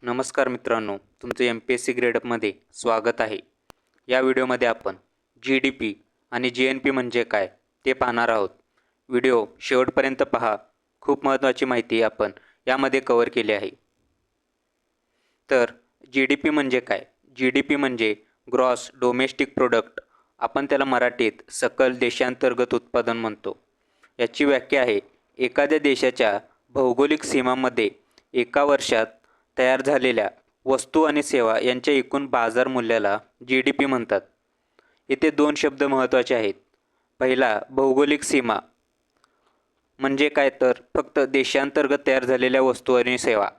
नमस्कार मित्रांनो, तुमचं MPSC ग्रेडअपमध्ये स्वागत आहे. या व्हिडिओमध्ये आपण GDP आणि GNP म्हणजे काय ते पाहणार आहोत. व्हिडिओ शेवटपर्यंत पहा. खूप महत्त्वाची माहिती आपण यामध्ये कव्हर केली आहे. तर GDP म्हणजे काय? GDP म्हणजे ग्रॉस डोमेस्टिक प्रोडक्ट. आपण त्याला मराठीत सकल देशांतर्गत उत्पादन म्हणतो. याची व्याख्या आहे एखाद्या देशाच्या भौगोलिक सीमांमध्ये एका वर्षात तयार झालेल्या वस्तू आणि सेवा यांच्या एकूण बाजार मूल्याला GDP म्हणतात. इथे दोन शब्द महत्त्वाचे आहेत. पहिला, भौगोलिक सीमा म्हणजे काय तर फक्त देशांतर्गत तयार झालेल्या वस्तू आणि सेवा.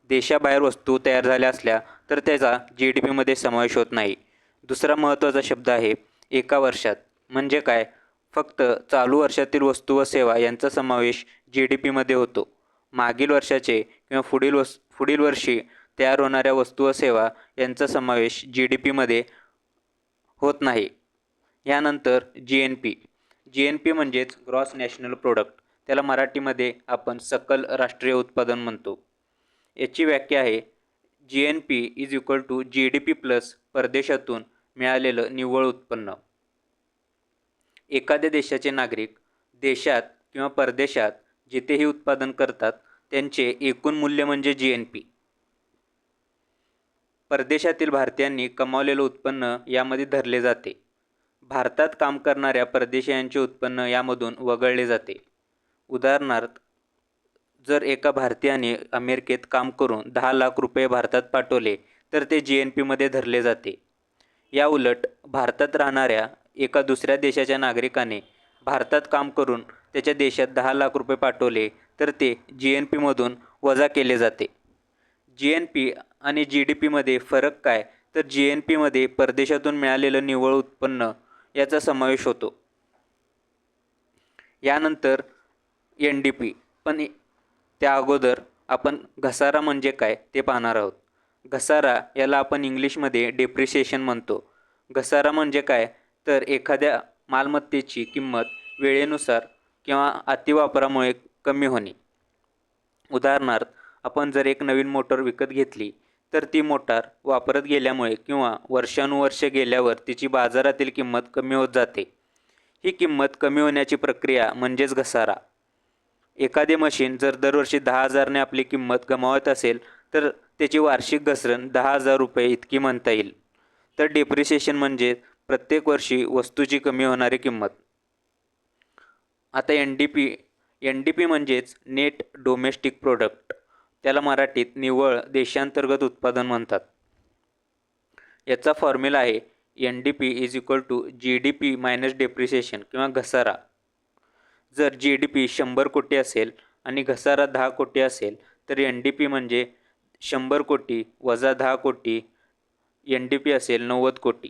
देशाबाहेर वस्तू तयार झाल्या असल्या तर त्याचा GDP मध्ये समावेश होत नाही. दुसरा महत्त्वाचा शब्द आहे एका वर्षात. म्हणजे काय? फक्त चालू वर्षातील वस्तू व सेवा यांचा समावेश GDP मध्ये होतो. मागील वर्षाचे किंवा पुढील वर्षी तयार होणाऱ्या वस्तू व सेवा यांचा समावेश GDP मध्ये होत नाही. यानंतर GNP म्हणजेच ग्रॉस नॅशनल प्रोडक्ट. त्याला मराठीमध्ये आपण सकल राष्ट्रीय उत्पादन म्हणतो. याची व्याख्या आहे GNP is equal to GDP plus परदेशातून मिळालेलं निव्वळ उत्पन्न. एखाद्या देशाचे नागरिक देशात किंवा परदेशात जिथेही उत्पादन करतात त्यांचे एकूण मूल्य म्हणजे GNP. परदेशातील भारतीयांनी कमावलेलं उत्पन्न यामध्ये धरले जाते. भारतात काम करणाऱ्या परदेशीयांचे उत्पन्न यामधून वगळले जाते. उदाहरणार्थ, जर एका भारतीयाने अमेरिकेत काम करून 10 लाख रुपये भारतात पाठवले तर ते GNP मध्ये धरले जाते. या उलट भारतात राहणाऱ्या एका दुसऱ्या देशाच्या नागरिकाने भारतात काम करून त्याच्या देशात 10 लाख रुपये पाठवले तर ते GNP मधून वजा केले जाते. GNP आणि GDP मध्ये फरक काय? तर GNP मध्ये परदेशातून मिळालेलं निव्वळ उत्पन्न याचा समावेश होतो. यानंतर NDP. पण त्या अगोदर आपण घसारा म्हणजे काय ते पाहणार आहोत. घसारा याला आपण इंग्लिशमध्ये डेप्रिसिएशन म्हणतो. घसारा म्हणजे काय? तर एखाद्या मालमत्तेची किंमत वेळेनुसार किंवा अतिवापरामुळे कमी होणे. उदाहरणार्थ, आपण जर एक नवीन मोटर विकत घेतली तर ती मोटार वापरत गेल्यामुळे किंवा वर्षानुवर्षे गेल्यावर तिची बाजारातील किंमत कमी होत जाते. ही किंमत कमी होण्याची प्रक्रिया म्हणजेच घसारा. एखादे मशीन जर दरवर्षी 10,000ने आपली किंमत गमावत असेल तर त्याची वार्षिक घसरण 10,000 रुपये इतकी म्हणता येईल. तर डेप्रिसिएशन म्हणजे प्रत्येक वर्षी वस्तूची कमी होणारी किंमत. आता NDP म्हणजेच नेट डोमेस्टिक प्रोडक्ट. त्याला मराठीत निव्वळ देशांतर्गत उत्पादन म्हणतात. याचा फॉर्म्युला आहे NDP is equal to GDP minus depreciation किंवा घसारा. जर GDP 100 कोटी असेल आणि घसारा 10 कोटी असेल तर NDP म्हणजे 100 कोटी वजा 10 कोटी, NDP असेल 90 कोटी.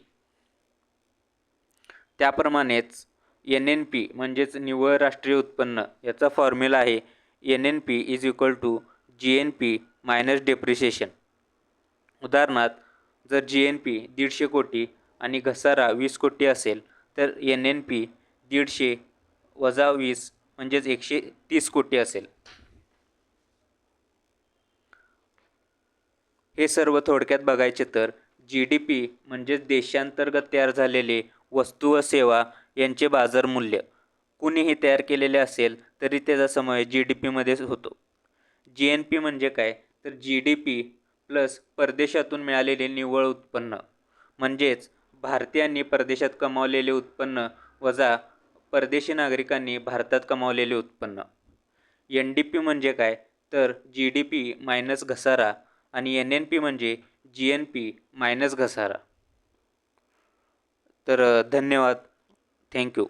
त्याप्रमाणेच NNP म्हणजेच निव्वळ राष्ट्रीय उत्पन्न. याचा फॉर्म्युला आहे NNP is equal to GNP minus depreciation. उदाहरणार्थ, जर GNP 150 कोटी आणि घसारा 20 कोटी असेल तर NNP 150 वजा 20 म्हणजेच 130 कोटी असेल. हे सर्व थोडक्यात बघायचे तर GDP म्हणजेच देशांतर्गत तयार झालेले वस्तू व सेवा यांचे बाजार मूल्य. कुणीही तयार केलेले असेल तरी त्याचा समावेश GDP मध्येच होतो. GNP म्हणजे काय? तर GDP प्लस परदेशातून मिळालेले निव्वळ उत्पन्न म्हणजेच भारतीयांनी परदेशात कमावलेले उत्पन्न वजा परदेशी नागरिकांनी भारतात कमावलेले उत्पन्न. NDP म्हणजे काय? तर GDP मायनस घसारा आणि NNP म्हणजे GNP मायनस घसारा. तर धन्यवाद. थँक्यू.